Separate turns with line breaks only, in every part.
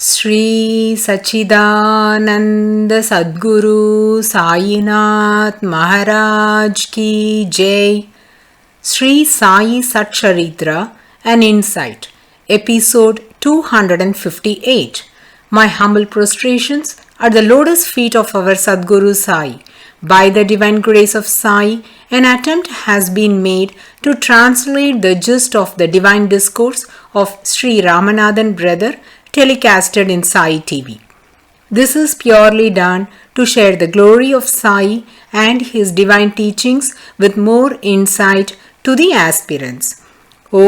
Sri Sachidananda Sadguru Sainath Maharaj Ki Jai. Sri Sai SATCHARITRA, an insight. Episode 258. My humble prostrations at the lotus feet of our Sadguru Sai. By the divine grace of Sai, an attempt has been made to translate the gist of the divine discourse of Sri Ramanathan brother telecasted in Sai TV. This is purely done to share the glory of Sai and his divine teachings with more insight to the aspirants. Om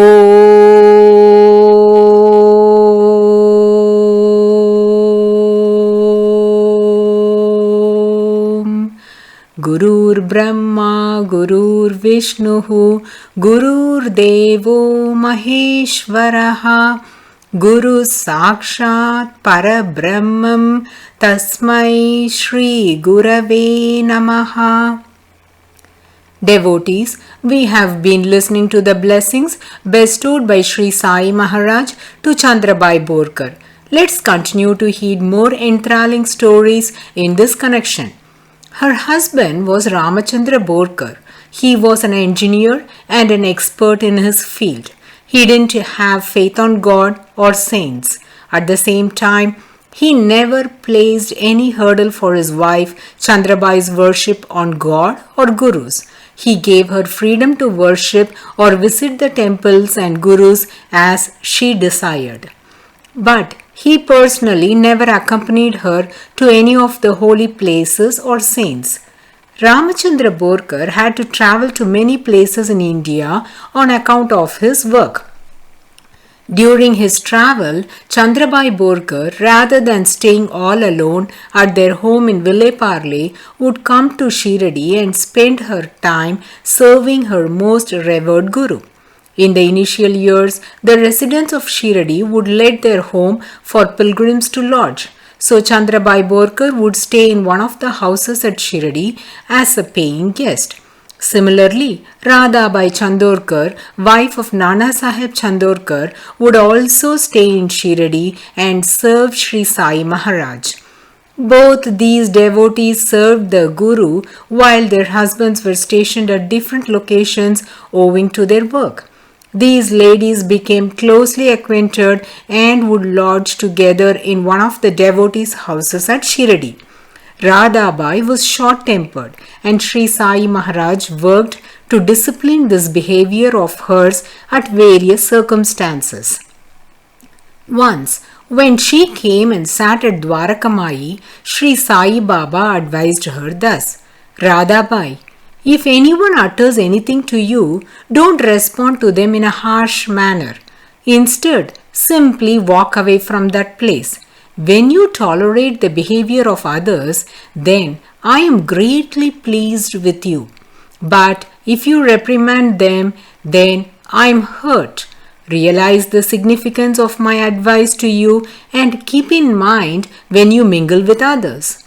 Gurur Brahma Gurur Vishnuhu Gurur Devo Maheshwaraha Guru Sakshat Parabrahmam Tasmai Shri Gurave Namaha. Devotees, we have been listening to the blessings bestowed by Sri Sai Maharaj to Chandrabai Borkar. Let's continue to heed more enthralling stories in this connection. Her husband was Ramachandra Borkar. He was an engineer and an expert in his field. He didn't have faith on God or saints. At the same time, he never placed any hurdle for his wife Chandrabai's worship on God or gurus. He gave her freedom to worship or visit the temples and gurus as she desired. But he personally never accompanied her to any of the holy places or saints. Ramachandra Borkar had to travel to many places in India on account of his work. During his travel, Chandrabai Borkar, rather than staying all alone at their home in Vileparle, would come to Shiradi and spend her time serving her most revered guru. In the initial years, the residents of Shiradi would let their home for pilgrims to lodge. So Chandrabai Borkar would stay in one of the houses at Shiradi as a paying guest. Similarly, Radhabai Chandorkar, wife of Nana Sahib Chandorkar, would also stay in Shiradi and serve Sri Sai Maharaj. Both these devotees served the Guru while their husbands were stationed at different locations owing to their work. These ladies became closely acquainted and would lodge together in one of the devotees' houses at Shiradi. Radhabai was short-tempered and Sri Sai Maharaj worked to discipline this behavior of hers at various circumstances. Once, when she came and sat at Dwarakamai, Sri Sai Baba advised her thus, Radhabai, if anyone utters anything to you, don't respond to them in a harsh manner. Instead, simply walk away from that place. When you tolerate the behavior of others, then I am greatly pleased with you. But if you reprimand them, then I am hurt. Realize the significance of my advice to you and keep in mind when you mingle with others.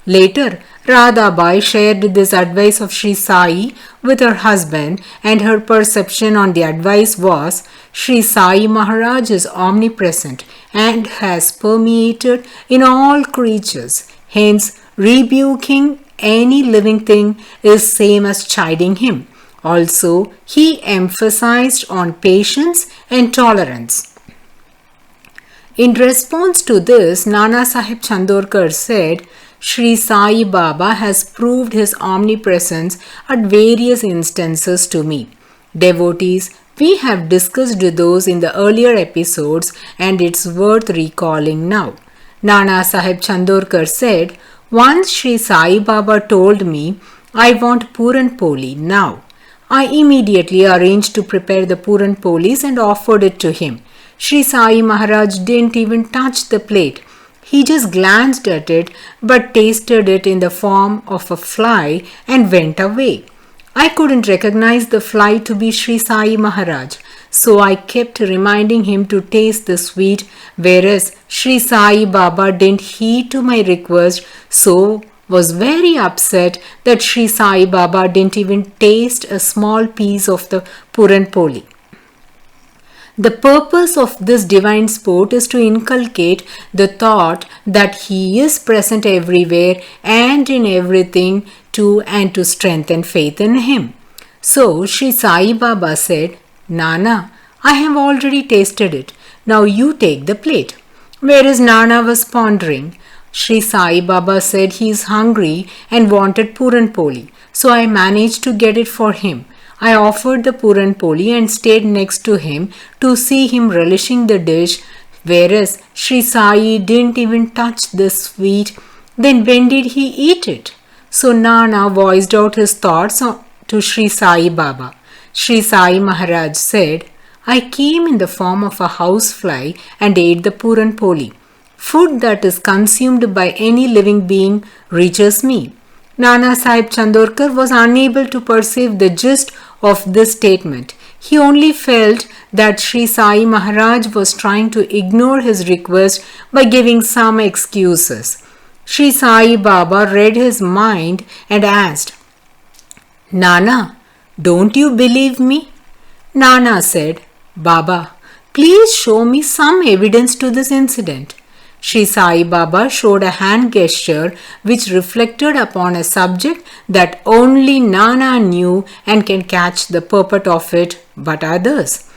Later, Radhabai shared this advice of Sri Sai with her husband, and her perception on the advice was Sri Sai Maharaj is omnipresent and has permeated in all creatures. Hence, rebuking any living thing is same as chiding him. Also, he emphasized on patience and tolerance. In response to this, Nana Sahib Chandorkar said, Sri Sai Baba has proved his omnipresence at various instances to me. Devotees, we have discussed those in the earlier episodes and it's worth recalling now. Nana Sahib Chandorkar said, once Sri Sai Baba told me, I want Puran Poli now. I immediately arranged to prepare the Puran Polis and offered it to him. Sri Sai Maharaj didn't even touch the plate. He just glanced at it but tasted it in the form of a fly and went away. I couldn't recognize the fly to be Sri Sai Maharaj, so I kept reminding him to taste the sweet, whereas Sri Sai Baba didn't heed to my request, so was very upset that Sri Sai Baba didn't even taste a small piece of the Puran Poli. The purpose of this divine sport is to inculcate the thought that He is present everywhere and in everything and to strengthen faith in Him. So Sri Sai Baba said, Nana, I have already tasted it. Now you take the plate. Whereas Nana was pondering, Sri Sai Baba said he is hungry and wanted Puran Poli. So I managed to get it for him. I offered the Puran Poli and stayed next to him to see him relishing the dish, whereas Sri Sai didn't even touch the sweet. Then when did he eat it? So Nana voiced out his thoughts to Sri Sai Baba. Sri Sai Maharaj said, I came in the form of a housefly and ate the Puran Poli. Food that is consumed by any living being reaches me. Nana Sahib Chandorkar was unable to perceive the gist of this statement. He only felt that Sri Sai Maharaj was trying to ignore his request by giving some excuses. Sri Sai Baba read his mind and asked, Nana, don't you believe me? Nana said, Baba, please show me some evidence to this incident. Sri Sai Baba showed a hand gesture which reflected upon a subject that only Nana knew and can catch the purport of it, but others.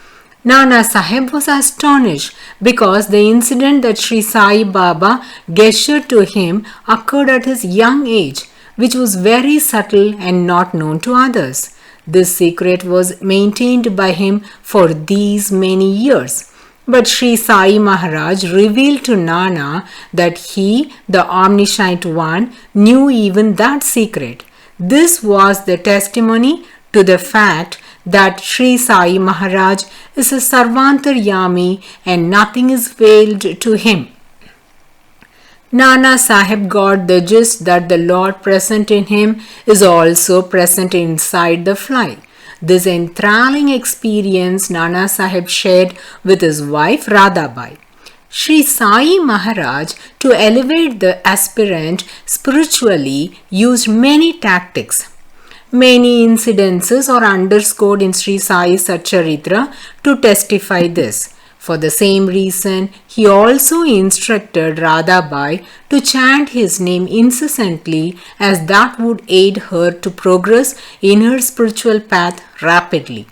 Nana Sahib was astonished because the incident that Sri Sai Baba gestured to him occurred at his young age, which was very subtle and not known to others. This secret was maintained by him for these many years. But Sri Sai Maharaj revealed to Nana that he, the omniscient one, knew even that secret. This was the testimony to the fact that Sri Sai Maharaj is a Sarvantaryami and nothing is veiled to him. Nana Sahib got the gist that the Lord present in him is also present inside the fly. This enthralling experience Nana Sahib shared with his wife Radhabai. Sri Sai Maharaj, to elevate the aspirant spiritually, used many tactics. Many incidences are underscored in Sri Sai SATCHARITRA to testify this. For the same reason, he also instructed Radhabai to chant his name incessantly, as that would aid her to progress in her spiritual path rapidly.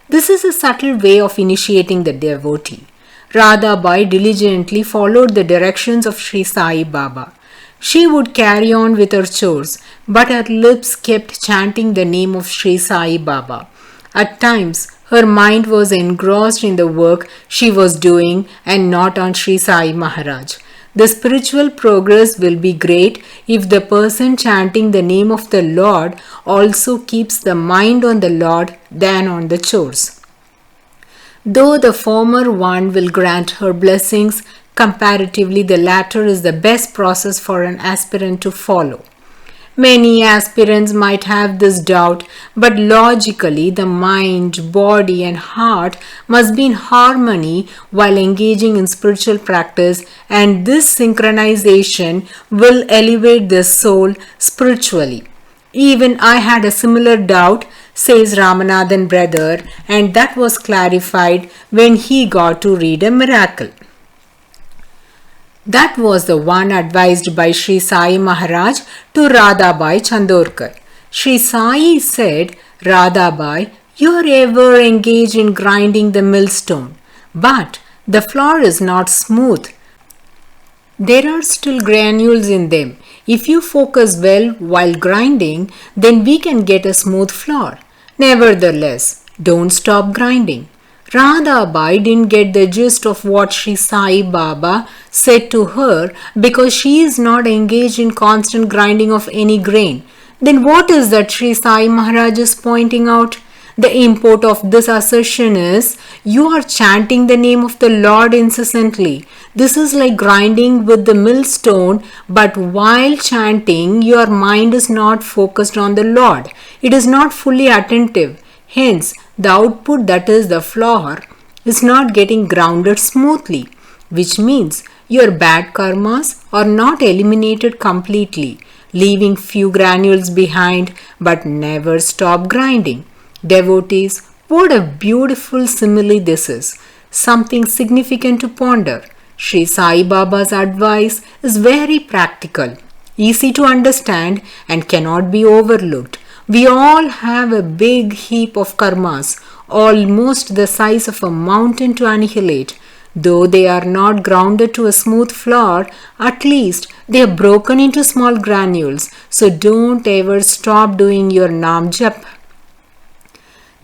This is a subtle way of initiating the devotee. Radhabai diligently followed the directions of Sri Sai Baba. She would carry on with her chores, but her lips kept chanting the name of Sri Sai Baba. At times, her mind was engrossed in the work she was doing and not on Sri Sai Maharaj. The spiritual progress will be great if the person chanting the name of the Lord also keeps the mind on the Lord than on the chores. Though the former one will grant her blessings, comparatively the latter is the best process for an aspirant to follow. Many aspirants might have this doubt, but logically the mind, body and heart must be in harmony while engaging in spiritual practice, and this synchronization will elevate the soul spiritually. Even I had a similar doubt, says Ramanathan brother, and that was clarified when he got to read a miracle. That was the one advised by Sri Sai Maharaj to Radhabai Chandorkar. Sri Sai said, Radhabai, you are ever engaged in grinding the millstone, but the flour is not smooth. There are still granules in them. If you focus well while grinding, then we can get a smooth flour. Nevertheless, don't stop grinding. Radhabai didn't get the gist of what Sri Sai Baba said to her because she is not engaged in constant grinding of any grain. Then what is that Sri Sai Maharaj is pointing out? The import of this assertion is, you are chanting the name of the Lord incessantly. This is like grinding with the millstone, but while chanting, your mind is not focused on the Lord. It is not fully attentive. Hence, the output, that is the flour, is not getting grounded smoothly, which means your bad karmas are not eliminated completely, leaving few granules behind, but never stop grinding. Devotees, what a beautiful simile this is. something significant to ponder. Sri Sai Baba's advice is very practical, easy to understand, and cannot be overlooked. We all have a big heap of karmas, almost the size of a mountain to annihilate. Though they are not grounded to a smooth floor, at least they are broken into small granules. So don't ever stop doing your Nam Jap.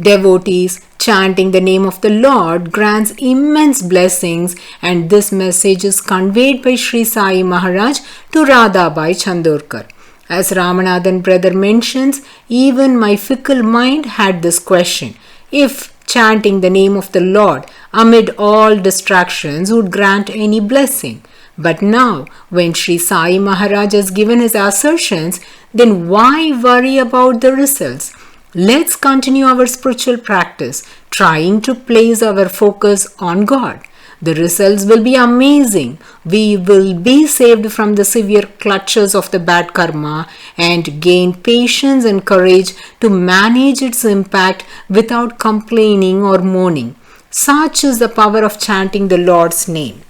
Devotees chanting the name of the Lord grants immense blessings, and this message is conveyed by Sri Sai Maharaj to Radhabai Chandorkar. As Ramanathan brother mentions, even my fickle mind had this question: if chanting the name of the Lord amid all distractions would grant any blessing. But now, when Sri Sai Maharaj has given his assertions, then why worry about the results? Let's continue our spiritual practice, trying to place our focus on God. The results will be amazing. We will be saved from the severe clutches of the bad karma and gain patience and courage to manage its impact without complaining or moaning. Such is the power of chanting the Lord's name.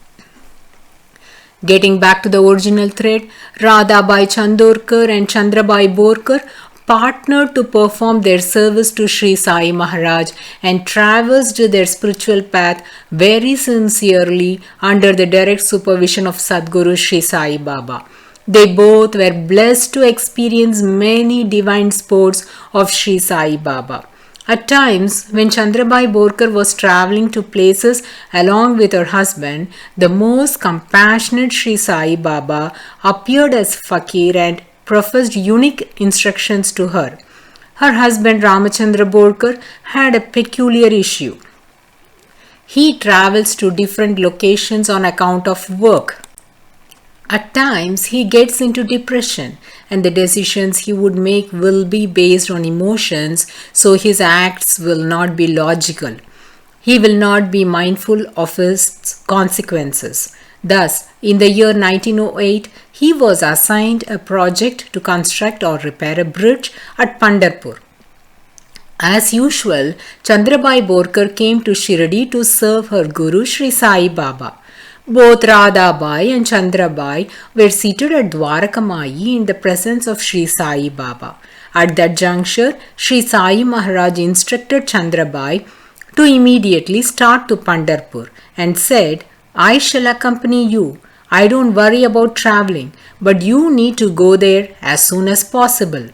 Getting back to the original thread, Radhabai Chandorkar and Chandrabai Borkar partnered to perform their service to Sri Sai Maharaj and traversed their spiritual path very sincerely under the direct supervision of Sadguru Sri Sai Baba. They both were blessed to experience many divine sports of Sri Sai Baba. At times, when Chandrabai Borkar was traveling to places along with her husband, the most compassionate Sri Sai Baba appeared as fakir and professed unique instructions to her. Her husband Ramachandra Borkar had a peculiar issue. He travels to different locations on account of work. At times, he gets into depression, and the decisions he would make will be based on emotions, so his acts will not be logical. He will not be mindful of his consequences. Thus, in the year 1908, he was assigned a project to construct or repair a bridge at Pandharpur. As usual, Chandrabai Borkar came to Shirdi to serve her Guru Sri Sai Baba. Both Radhabai and Chandrabai were seated at Dwarakamayi in the presence of Sri Sai Baba. At that juncture, Sri Sai Maharaj instructed Chandrabai to immediately start to Pandharpur and said, "I shall accompany you. I don't worry about traveling, but you need to go there as soon as possible."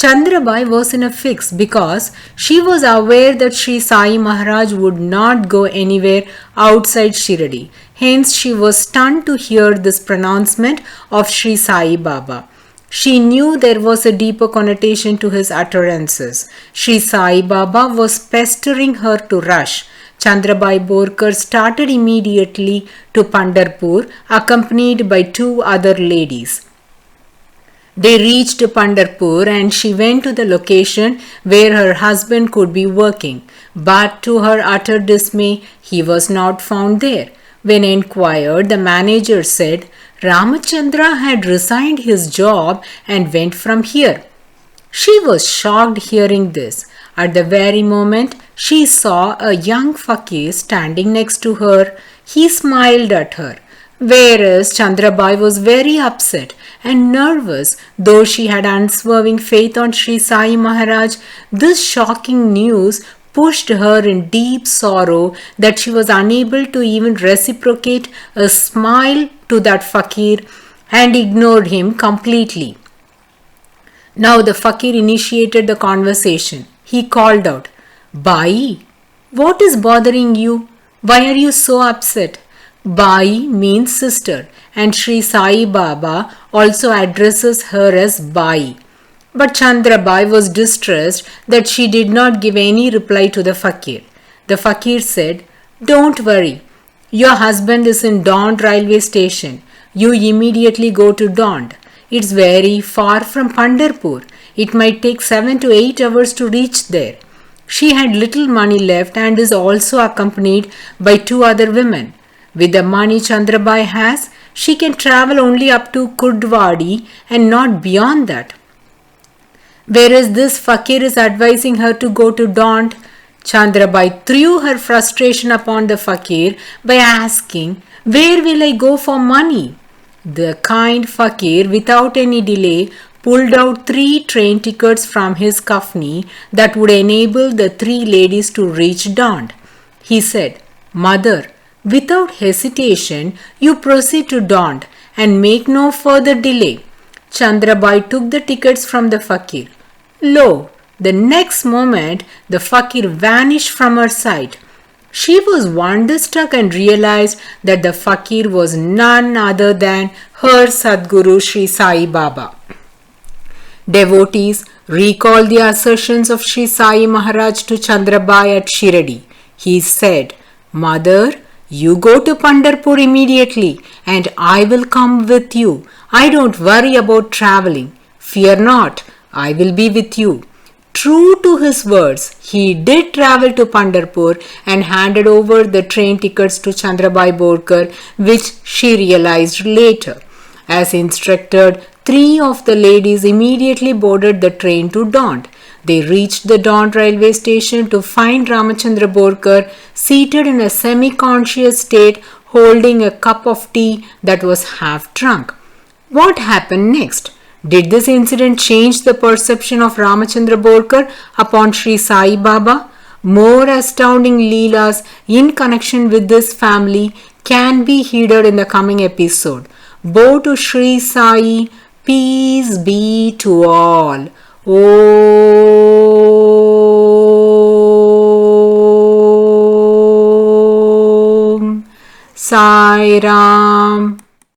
Chandrabai was in a fix because she was aware that Sri Sai Maharaj would not go anywhere outside Shirdi. Hence, she was stunned to hear this pronouncement of Sri Sai Baba. She knew there was a deeper connotation to his utterances. Sri Sai Baba was pestering her to rush. Chandrabai Borkar started immediately to Pandharpur, accompanied by two other ladies. They reached Pandharpur and she went to the location where her husband could be working. But to her utter dismay, he was not found there. When inquired, the manager said Ramachandra had resigned his job and went from here. She was shocked hearing this. At the very moment, she saw a young fakir standing next to her. He smiled at her. Whereas Chandrabai was very upset and nervous, though she had unswerving faith on Sri Sai Maharaj, this shocking news pushed her in deep sorrow that she was unable to even reciprocate a smile to that fakir and ignored him completely. Now the fakir initiated the conversation. He called out, "Bai, what is bothering you? Why are you so upset?" Bai means sister, and Sri Sai Baba also addresses her as Bai. But Chandrabai was distressed that she did not give any reply to the fakir. The fakir said, "Don't worry. Your husband is in Dond railway station. You immediately go to Dond. It's very far from Pandharpur. It might take 7 to 8 hours to reach there." She had little money left and is also accompanied by two other women. With the money Chandrabai has, she can travel only up to Kurdwadi and not beyond that. Whereas this fakir is advising her to go to Dond. Chandrabai threw her frustration upon the fakir by asking, "Where will I go for money?" The kind fakir, without any delay, pulled out 3 train tickets from his kafni that would enable the 3 ladies to reach Dand. He said, "Mother, without hesitation, you proceed to Dand and make no further delay." Chandrabai took the tickets from the fakir. Lo! The next moment, the fakir vanished from her sight. She was wonderstruck and realized that the fakir was none other than her Sadguru Sri Sai Baba. Devotees recall the assertions of Sri Sai Maharaj to Chandrabai at Shiradi. He said, "Mother, you go to Pandharpur immediately and I will come with you. I don't worry about traveling. Fear not, I will be with you." True to his words, he did travel to Pandharpur and handed over the train tickets to Chandrabai Borkar, which she realized later. As instructed, 3 of the ladies immediately boarded the train to Dand. They reached the Dand railway station to find Ramachandra Borkar seated in a semi-conscious state holding a cup of tea that was half drunk. What happened next? Did this incident change the perception of Ramachandra Borkar upon Sri Sai Baba? More astounding leelas in connection with this family can be heeded in the coming episode. Bow to Sri Sai, peace be to all. Om Sai Ram.